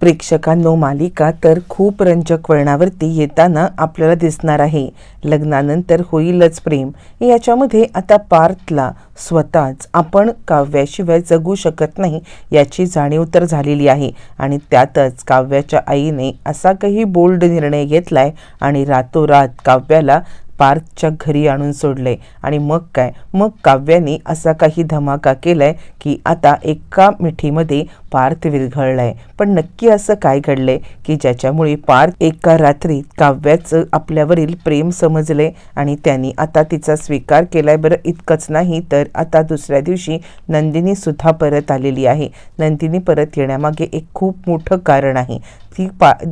प्रेक्षकांनो, मालिका तर खूप रंजक वळणावरती येताना आपल्याला दिसणार आहे. लग्नानंतर होईलच प्रेम. याच्यामध्ये आता पार्थला स्वतःच आपण काव्याशिवाय जगू शकत नाही याची जाणीव तर झालेली आहे. आणि त्यातच काव्याच्या आईने असा काही बोल्ड निर्णय घेतलाय आणि रातोरात काव्याला पार्थच्या घरी आणून सोडले. आणि मग काय, मग काव्याने असा काही धमाका केलाय की आता एका मिठीमध्ये पार्थ विरघळलाय. पण नक्की असं काय घडलंय की ज्याच्यामुळे पार्थ एका रात्रीत काव्याचं आपल्यावरील प्रेम समजले आणि त्यांनी आता तिचा स्वीकार केलाय. बरं, इतकंच नाही तर आता दुसऱ्या दिवशी नंदिनी सुद्धा परत आलेली आहे. नंदिनी परत येण्यामागे एक खूप मोठं कारण आहे. ती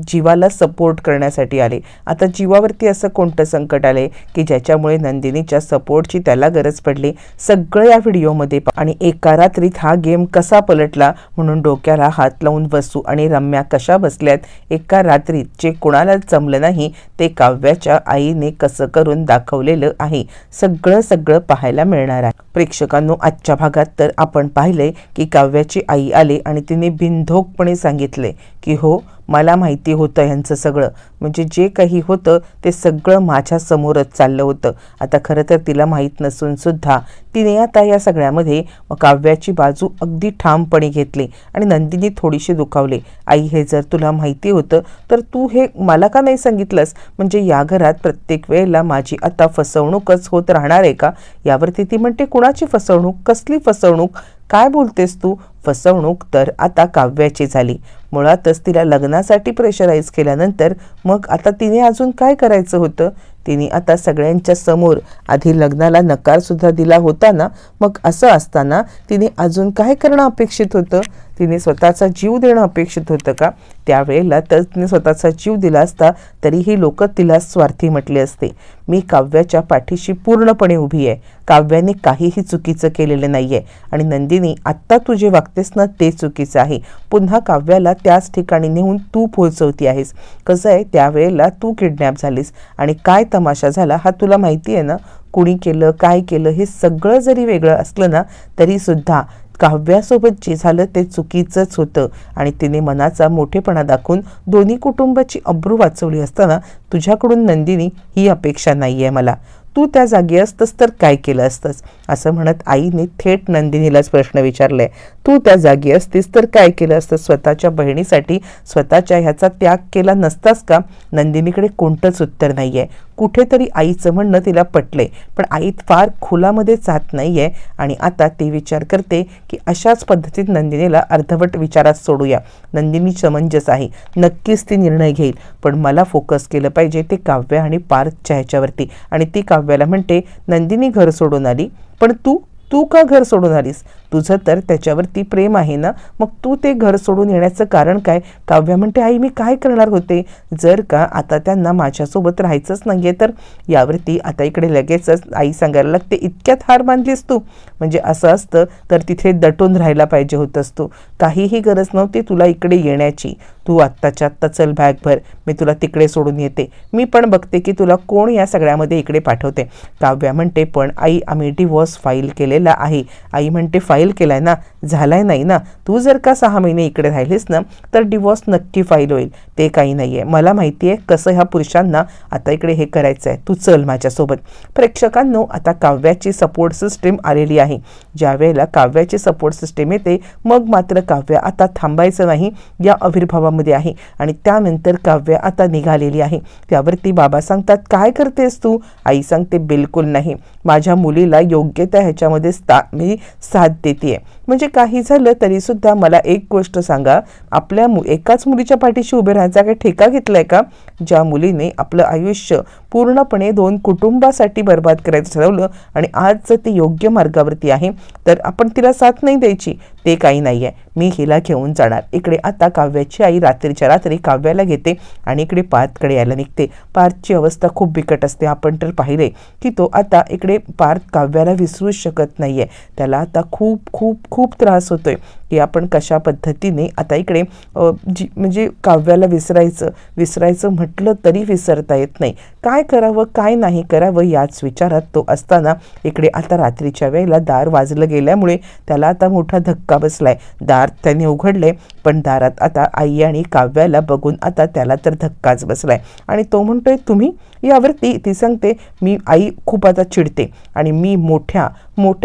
जीवाला सपोर्ट करण्यासाठी आले. आता जीवावरती असं कोणतं संकट आले की ज्याच्यामुळे नंदिनीच्या सपोर्टची त्याला गरज पडली. सगळं या व्हिडिओमध्ये आणि एका रात्रीत हा गेम कसा पलटला म्हणून डोक्याला हात लावून बसू. आणि रम्या कशा बसल्यात एका रात्रीत, जे कोणाला जमलं नाही ते काव्याच्या आईने कसं करून दाखवलेलं आहे. सगळं पाहायला मिळणार आहे. प्रेक्षकांनो, आजच्या भागात तर आपण पाहिले की काव्याची आई आले आणि तिने बिनधोकपणे सांगितले की हो, मला माहिती होतं ह्यांचं सगळं, म्हणजे जे काही होतं ते सगळं माझ्या समोरच चाललं होतं. आता खरं तर तिला माहीत नसून सुद्धा तिने आता या सगळ्यामध्ये काव्याची बाजू अगदी ठामपणे घेतली. आणि नंदिनी थोडीशी दुखावली. आई, हे जर तुला माहिती होतं तर तू हे मला का नाही सांगितलंस? म्हणजे या घरात प्रत्येक वेळेला माझी आता फसवणूकच होत राहणार आहे का? यावरती ती म्हणते, कुणाची फसवणूक? कसली फसवणूक? काय बोलतेस तू? फसवणूक तर आता काव्याची झाली. मुळातच तिला लग्नासाठी प्रेशराईज केल्यानंतर मग आता तिने अजून काय करायचं होतं? तिने आता सगळ्यांच्या समोर आधी लग्नाला नकार सुद्धा दिला होता ना. मग असं असताना तिने अजून काय करणं अपेक्षित होतं? तिने स्वतःचा जीव देणं अपेक्षित होतं का? त्यावेळेला तर तिने स्वतःचा जीव दिला असता तरीही लोक तिला स्वार्थी म्हटले असते. मी काव्याच्या पाठीशी पूर्णपणे उभी आहे. काव्याने काहीही चुकीचं केलेलं नाहीये. आणि नंदिनी, आत्ता तू जे वागतेस ना ते चुकीचं आहे. पुन्हा काव्याला त्याच ठिकाणी नेऊन तू पोहोचवती आहेस. कसं आहे, त्यावेळेला तू किडनॅप झालीस आणि काय तमाशा झाला हा तुला माहिती आहे ना. कुणी केलं, काय केलं, हे सगळं जरी वेगळं असलं ना तरी सुद्धा काव्यासोबत जे झालं ते चुकीचंच होतं. आणि तिने मनाचा मोठेपणा दाखवून दोन्ही कुटुंबाची अब्रू वाचवली असताना तुझ्याकडून नंदिनी ही अपेक्षा नाही आहे मला. तू त्या जागी असतंस तर काय केलं असतंस? असं म्हणत आईने थेट नंदिनीलाच प्रश्न विचारलाय. तू त्या जागी असतीस तर काय केलं असतं? स्वतःच्या बहिणीसाठी स्वतःच्या ह्याचा त्याग केला नसतास का? नंदिनीकडे कोणतंच उत्तर नाहीये. कुठेतरी आईचं म्हणणं तिला पटलंय, पण आई फार खोलामध्ये जात नाहीये. आणि आता ती विचार करते की अशाच पद्धतीत नंदिनीला अर्धवट विचारात सोडूया. नंदिनी समंजस आहे, नक्कीच ती निर्णय घेईल, पण मला फोकस केलं पाहिजे ते काव्य आणि पार्थच्या ह्याच्यावरती. आणि ती काव्याला म्हणते, नंदिनी घर सोडून आली, पण तू का घर सोडून आलीस? तुझं तर त्याच्यावरती प्रेम आहे ना, मग तू ते घर सोडून येण्याचं कारण काय? काव्या म्हणते, आई मी काय करणार होते? जर का आता त्यांना माझ्यासोबत राहायचंच नाहीये तर? यावरती आता इकडे लगेचच आई सांगायला लागते, इतक्यात हार मानलीस तू? म्हणजे असं असतं तर तिथे दटून राहायला पाहिजे होतंस तू. काहीही गरज नव्हती तुला इकडे येण्याची. तू आत्ताच्या आत्ता चल, बॅग भर, मी तुला तिकडे सोडून येते. मी पण बघते की तुला कोण या सगळ्यामध्ये इकडे पाठवते. काव्या म्हणते, पण आई आम्ही डिवोर्स फाईल केलेला आहे. आई म्हणते, फाईल केलाय ना, झालाय नाही ना. तू जर का 6 महिने इकडे राहिलीस ना तर डिवोर्स नक्की फाईल होईल. ते काही नाहीये, मला माहिती आहे कसं ह्या पुरुषांना आता इकडे हे करायचं आहे. तू चल माझ्यासोबत. प्रेक्षकांनो, आता काव्याची सपोर्ट सिस्टीम आलेली आहे. ज्या वेळेला काव्याची सपोर्ट सिस्टीम येते मग मात्र काव्य आता थांबायचं नाही या आविर्भावामध्ये आहे. आणि त्यानंतर काव्य आता निघालेली आहे. त्यावरती बाबा सांगतात, काय करतेस तू? आई सांगते, बिलकुल नाही, माझ्या मुलीला योग्य त्या ह्याच्यामध्ये मी साथ देते. म्हणजे काही झालं तरी सुद्धा मला एक गोष्ट सांगा, आपल्या एकाच मुलीच्या पाठीशी उभे राहायचा काही ठेका घेतलाय का? ज्या मुलीने आपलं आयुष्य पूर्णपणे 2 कुटुंबासाठी बर्बाद करायचं ठरवलं आणि आज जर ती योग्य मार्गावरती आहे तर आपण तिला साथ नाही द्यायची? ते काही नाही आहे, मी हिला घेऊन जाणार. इकडे आता काव्याची आई रात्रीच्या रात्री काव्याला घेते आणि इकडे पार्थकडे यायला निघते. पार्थची अवस्था खूप बिकट असते. आपण तर पाहिले की तो आता इकडे पार्थ काव्याला विसरूच शकत नाहीये. त्याला आता खूप खूप खूप त्रास होतोय. की आपण कशा पद्धतीने आता इकडे म्हणजे काव्याला विसरायचं म्हटलं तरी विसरता येत नाही. काय करावं काय नाही करावं याच विचारात तो असताना इकडे आता रात्रीच्या वेळेला दार वाजलं गेल्यामुळे त्याला आता मोठा धक्का बसलाय. दार त्याने उघडले, पण दारात आता आई आणि काव्याला बघून आता त्याला तर धक्काच बसलाय. आणि तो म्हणतोय, तुम्ही? यावरती ती सांगते, मी आई खूप आता चिडते आणि मी मोठ्या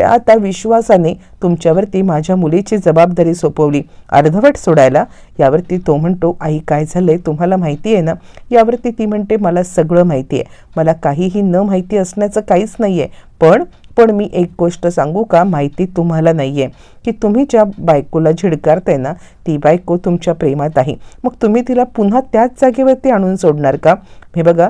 आता विश्वासाने तुमच्यावरती माझ्या मुलीची जबाबदारी सोपवली अर्धवट सोडायला. यावरती तो म्हणतो, आई काय झालंय तुम्हाला माहिती आहे ना? यावरती ती म्हणते, मला सगळं माहिती आहे, मला काहीही न माहिती असण्याचं काहीच नाही आहे. पण मी एक गोष्ट सांगू का? माहिती तुम्हाला नाही आहे की तुम्ही ज्या बायकोला झिडकारताय ना, ती बायको तुमच्या प्रेमात आहे. मग तुम्ही तिला पुन्हा त्याच जागेवरती आणून सोडणार का? हे बघा,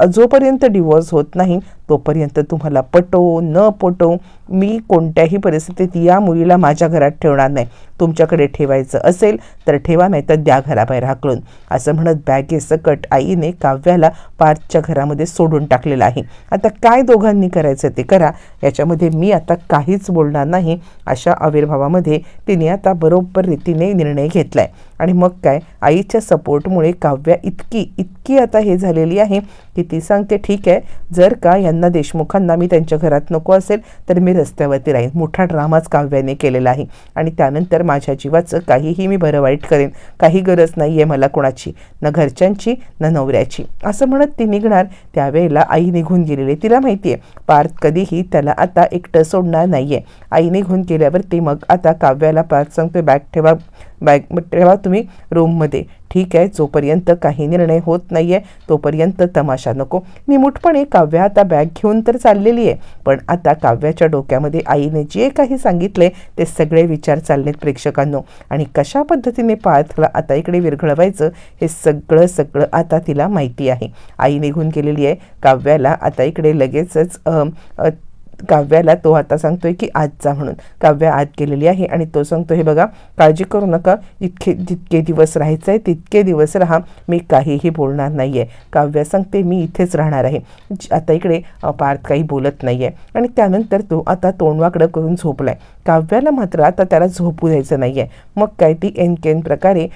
जोपर्यंत डिवोर्स होत नाही तोपर्यंत तुम्हाला पटो न पटो मी कोणत्याही परिस्थितीत या मुलीला माझ्या घरात ठेवणार नाही. तुमच्याकडे ठेवायचं असेल तर ठेवा, नाही तर द्या घराबाहेर हाकलून. असं म्हणत बॅगेसकट आईने काव्याला पार्थच्या घरामध्ये सोडून टाकलेलं आहे. आता काय दोघांनी करायचं ते करा, याच्यामध्ये मी आता काहीच बोलणार नाही. अशा आविर्भावामध्ये तिने आता बरोबर रीतीने निर्णय घेतलाय. आणि मग काय, आईच्या सपोर्टमुळे काव्या इतकी आता हे झालेली आहे की ती सांगते, ठीक आहे, जर का यांना देशमुखांना मी त्यांच्या घरात नको असेल तर मी रस्त्यावरती राहीन. मोठा ड्रामाच काव्याने केलेला आहे. आणि त्यानंतर माझ्या जीवाचं काहीही मी बरं वाईट करेन, काही गरज नाही आहे मला कोणाची, ना घरच्यांची ना नवऱ्याची. असं म्हणत ती निघणार. त्यावेळेला आई निघून गेलेली. तिला माहिती आहे पार्थ कधीही त्याला आता एकटं सोडणार नाही आहे. आई निघून गेल्यावरती मग आता काव्याला पार्थ सांगतोय, बॅग ठेवा तुम्ही रूममध्ये. ठीक आहे, जोपर्यंत काही निर्णय होत नाही आहे तोपर्यंत तमाशा नको. निमूटपणे काव्या आता बॅग घेऊन तर चाललेली आहे, पण आता काव्याच्या डोक्यामध्ये आईने जे काही सांगितले ते सगळे विचार चाललेत प्रेक्षकांनो. आणि कशा पद्धतीने पार्थला आता इकडे विरघळवायचं हे सगळं आता तिला माहिती आहे. आई निघून गेलेली आहे. काव्याला आता इकडे लगेचच काव्याला तो आता सांगतोय की आज जा म्हणून. काव्या आत गेलेली आहे आणि तो सांगतो, हे बघा, काळजी करू नका, जितके दिवस राहायचं आहे तितके दिवस राहा, मी काहीही बोलणार नाही आहे. काव्या सांगते, मी इथेच राहणार आहे. आता इकडे पार्थ काही बोलत नाही आहे. आणि त्यानंतर तो आता तोंडवाकडं करून झोपलाय. काव्याला मात्र आता त्याला झोपू द्यायचं नाही आहे. मग काय, ती एनकेन प्रकारे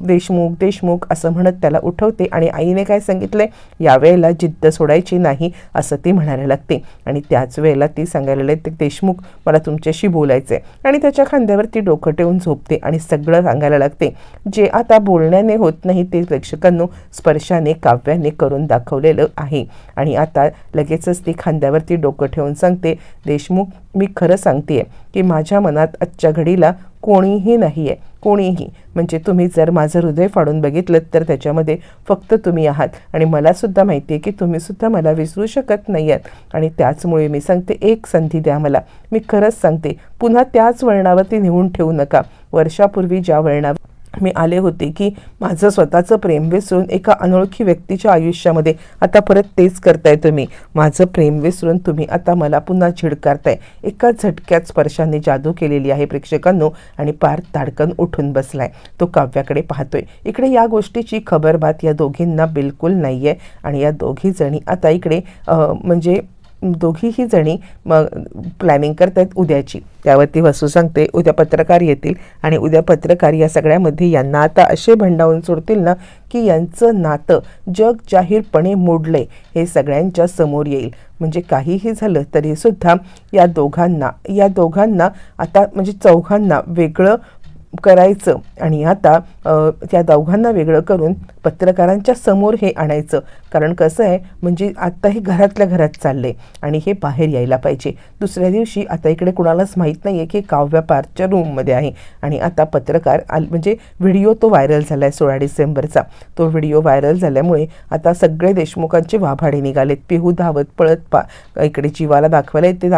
देशमुख असं म्हणत त्याला उठवते. आणि आईने काय सांगितलंय, यावेळेला जिद्द सोडायची नाही असं ती म्हणायला लागते. आणि त्याच वेळेला ती सांगायला लागते, देशमुख मला तुमच्याशी बोलायचंय. आणि त्याच्या खांद्यावर ती डोकं ठेवून झोपते आणि सगळं सांगायला लागते. जे आता बोलण्याने होत नाही ते प्रेक्षकांनो स्पर्शाने काव्याने करून दाखवलेलं आहे. आणि आता लगेचच ती खांद्यावरती डोकं ठेवून सांगते, देशमुख मी खरं सांगतेय की माझ्या मनात आजच्या घडीला कोणीही नाही आहे, कोणीही. म्हणजे तुम्ही जर माझं हृदय फाडून बघितलं तर त्याच्यामध्ये फक्त तुम्ही आहात. आणि मलासुद्धा माहिती आहे की तुम्हीसुद्धा मला विसरू शकत नाही आहात. आणि त्याचमुळे मी सांगते, एक संधी द्या मला. मी खरंच सांगते, पुन्हा त्याच वळणावरती नेऊन ठेवू नका. वर्षापूर्वी ज्या वळणावर मी आले होते की माझं स्वतःचं प्रेम विसरून एका अनोळखी व्यक्तीच्या आयुष्यामध्ये, आता परत तेच करताय तुम्ही. माझं प्रेम विसरून तुम्ही आता मला पुन्हा झिडकारताय. एका झटक्यात स्पर्शाने जादू केलेली आहे प्रेक्षकांनो. आणि पार्थ ताडकन उठून बसलाय. तो काव्याकडे पाहतोय. इकडे या गोष्टीची खबरबात या दोघींना बिलकुल नाही आहे. आणि या दोघी जणी आता इकडे म्हणजे दोघीही जणी मग प्लॅनिंग करतायत उद्याची. त्यावरती वसू सांगते, उद्या पत्रकार येतील आणि उद्या पत्रकार या सगळ्यामध्ये यांना आता असे भंडावून सोडतील ना की यांचं नातं जग जाहीरपणे मोडलंय हे सगळ्यांच्या समोर येईल. म्हणजे काहीही झालं तरीसुद्धा या दोघांना आता म्हणजे चौघांना वेगळं करायचं. आणि आता त्या दोघांना वेगळं करून पत्रकारांच्या समोर हे आणायचं. कारण कसं आहे, म्हणजे आत्ता हे घरातल्या घरात चालले आणि हे बाहेर यायला पाहिजे. दुसऱ्या दिवशी आता इकडे कुणालाच माहीत नाही आहे की काव्या पार्थच्या रूममध्ये आहे. आणि आता पत्रकार म्हणजे व्हिडिओ तो व्हायरल झाला आहे 16 डिसेंबरचा. तो व्हिडिओ व्हायरल झाल्यामुळे आता सगळे देशमुखांचे वाभाडे निघालेत. पिहू धावत पळत इकडे जीवाला दाखवायला येते,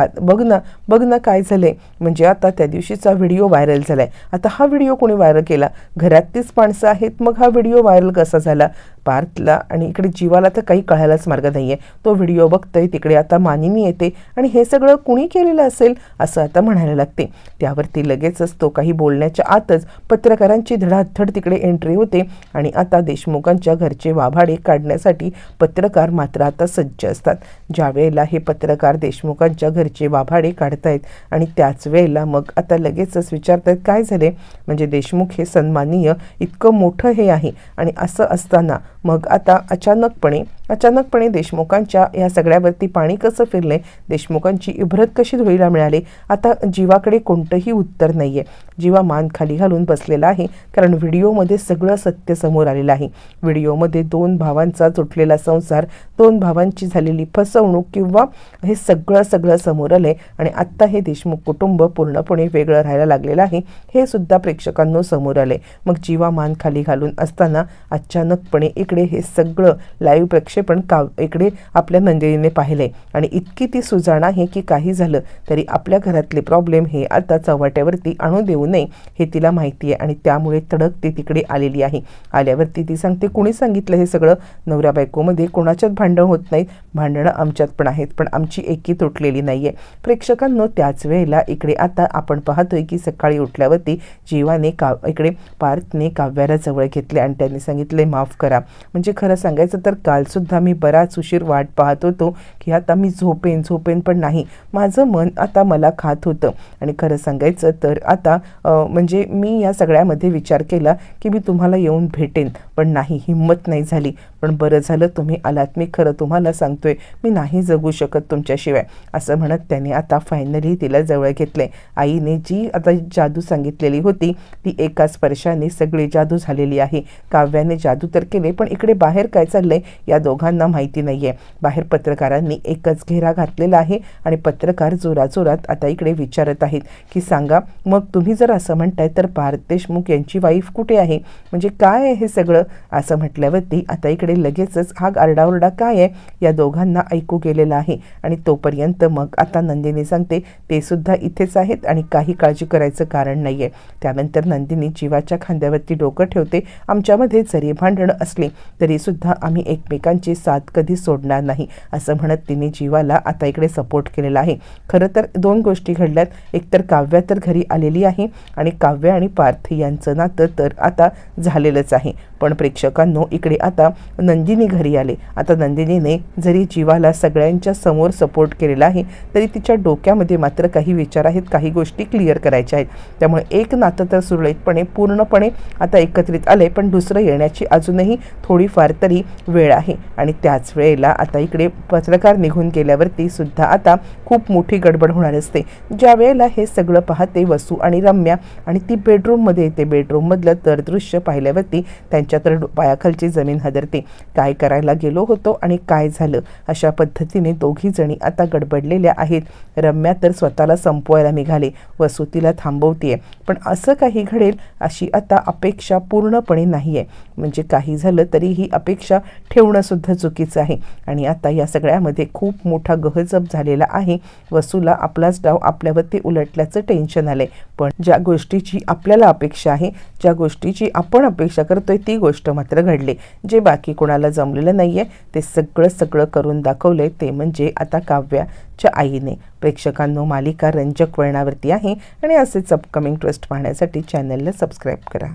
बघ ना काय झाले. म्हणजे आता त्या दिवशीचा व्हिडिओ व्हायरल झाला आहे. आता हा व्हिडिओ कोणी व्हायरल केला? घरातलीच माणसं आहेत. मग हा व्हिडिओ व्हायरल कसा झाला? पार्थला आणि इकडे जीवाला तर काही कळायलाच मार्ग नाहीये. तो व्हिडिओ बघतोय, तिकडे आता मानिनी येते आणि हे सगळं कुणी केलेलं असेल असं आता म्हणायला लागते. त्यावरती लगेचच तो काही बोलण्याच्या आतच पत्रकारांची धडाधड तिकडे एंट्री होते आणि आता देशमुखांच्या घरचे वाभाडे काढण्यासाठी पत्रकार मात्र आता सज्ज असतात. ज्या वेळेला हे पत्रकार देशमुखांच्या घरचे वाभाडे काढतायत आणि त्याच वेळेला मग आता लगेचच विचारतायत काय झाले, म्हणजे देशमुख हे सन्माननीय इतकं मोठं हे आहे आणि असं असताना मग आता अचानकपणे देशमुखांच्या या सगळ्यावरती पाणी कसं फिरले, देशमुखांची इब्रत कशी धुळीला मिळाली. आता जीवाकडे कोणतंही उत्तर नाहीये. जीवा मान खाली घालून बसलेला आहे, कारण व्हिडिओमध्ये सगळं सत्य समोर आलेलं आहे. व्हिडिओमध्ये 2 भावांचा तुटलेला संसार, 2 भावांची झालेली फसवणूक किंवा हे सगळं समोर आलंय आणि आत्ता हे देशमुख कुटुंब पूर्णपणे वेगळं राहायला लागलेलं आहे हे सुद्धा प्रेक्षकांना समोर आले. मग जीवा मान खाली घालून असताना अचानकपणे इकडे हे सगळं लाईव्ह प्रक्षेपण इकडे आपल्या नंदिनीने पाहिले आणि इतकी ती सुजाण आहे की काही झालं तरी आपल्या घरातले प्रॉब्लेम हे आता चव्हाट्यावरती आणू देऊ नये हे तिला माहिती आहे आणि त्यामुळे तडक ती तिकडे आलेली आहे. आल्यावरती ती सांगते, कुणी सांगितलं हे सगळं, नवरा बायकोमध्ये कोणाच्यात भांडण होत नाहीत, भांडणं आमच्यात पण आहेत, पण आमची एकी तुटलेली नाहीये. प्रेक्षकांनो त्याच वेळेला इकडे आता आपण पाहतोय की सकाळी उठल्यावरती जीवाने इकडे पार्थने काव्याला जवळ घेतले आणि त्यांनी सांगितले माफ करा. म्हणजे खरं सांगायचं तर कालसुद्धा मी बराच उशीर वाट पाहत होतो की आता मी झोपेन पण नाही, माझं मन आता मला खात होतं आणि खरं सांगायचं तर आता म्हणजे मी या सगळ्यामध्ये विचार केला की मी तुम्हाला येऊन भेटेन, पण नाही, हिंमत नाही झाली. पण बरं झालं तुम्ही आलात, मी खरं तुम्हाला सांगतोय मी नाही जगू शकत तुमच्याशिवाय, असं म्हणत त्याने आता फायनली तिला जवळ घेतले. आईने जी आता जादू सांगितलेली होती ती एका स्पर्शाने सगळी जादू झालेली आहे. काव्याने जादू तर केले, पण इकडे बाहेर काय चाललंय या दोघांना माहिती नाहीये. बाहेर पत्रकारांनी एकच घेरा घातलेला आहे आणि पत्रकार जोरात आता इकडे विचारत आहेत की सांगा मग तुम्ही जर असं म्हणताय तर पार्थ देशमुख यांची वाईफ कुठे आहे, म्हणजे काय आहे हे सगळं, असं म्हटल्यावरती आता इकडे लगेचच हा आरडाओरडा काय आहे या दोघांना ऐकू गेलेला आहे. आणि तोपर्यंत मग आता नंदिनी सांगते ते सुद्धा इथेच आहेत आणि काही काळजी करायचं कारण नाहीये. त्यानंतर नंदिनी जीवाच्या खांद्यावरती डोकं ठेवते, आमच्यामध्ये जरी भांडणं असली तरी सुद्धा आम्ही एकमेकांची साथ कधी सोडणार नाही, असं म्हणत तिने जीवाला आता इकडे सपोर्ट केलेला आहे. खरं तर 2 गोष्टी घडल्यात, एकतर काव्या तर घरी आलेली आहे आणि काव्य आणि पार्थ यांचं नातं तर आता झालेलंच आहे. पण प्रेक्षकांनो इकडे आता नंदिनी घरी आले. आता नंदिनीने जरी जीवाला सगळ्यांच्या समोर सपोर्ट केलेला आहे तरी तिच्या डोक्यामध्ये मात्र काही विचार आहेत, काही गोष्टी क्लिअर करायच्या आहेत. त्यामुळे एक नातं तर सुरळीतपणे पूर्णपणे आता एकत्रित आले, पण दुसरं येण्याची अजूनही थोडीफार तरी वेळ आहे. आणि त्याच वेळेला आता इकडे पत्रकार निघून गेल्यावरती सुद्धा आता खूप मोठी गडबड होणार असते. ज्या वेळेला हे सगळं पाहते वसू आणि रम्या आणि ती बेडरूममध्ये येते, बेडरूममधलं तर दृश्य पाहिल्यावरती त्यांच्या तर पायाखालची जमीन हदरते. काय करायला गेलो होतो आणि काय झालं, अशा पद्धतीने दोघी जणी आता गडबडलेल्या आहेत. रम्या तर स्वतःला संपवायला निघाले, वसू तिला थांबवतीये, पण असं काही घडेल अशी आता अपेक्षा पूर्णपणे नाहीये. म्हणजे काही झालं तरी ही अपेक्षा ठेवणं सुद्धा चुकीचं आहे. आणि आता या सगळ्यामध्ये खूप मोठा गहजब झालेला आहे. वसूला आपलाच डाव आपल्यावरती उलटल्याचं टेन्शन आलंय. पण ज्या गोष्टीची आपल्याला अपेक्षा आहे, ज्या गोष्टीची आपण अपेक्षा करतोय ती गोष्ट मात्र घडली. जे बाकी कोणाला जमलेलं नाहीये ते सगळं करून दाखवलंय ते म्हणजे आता काव्याच्या आईने. प्रेक्षकांनो मालिका रंजक वळणावरती आहे आणि असेच अपकमिंग ट्विस्ट पाहण्यासाठी चॅनलला सबस्क्राईब करा.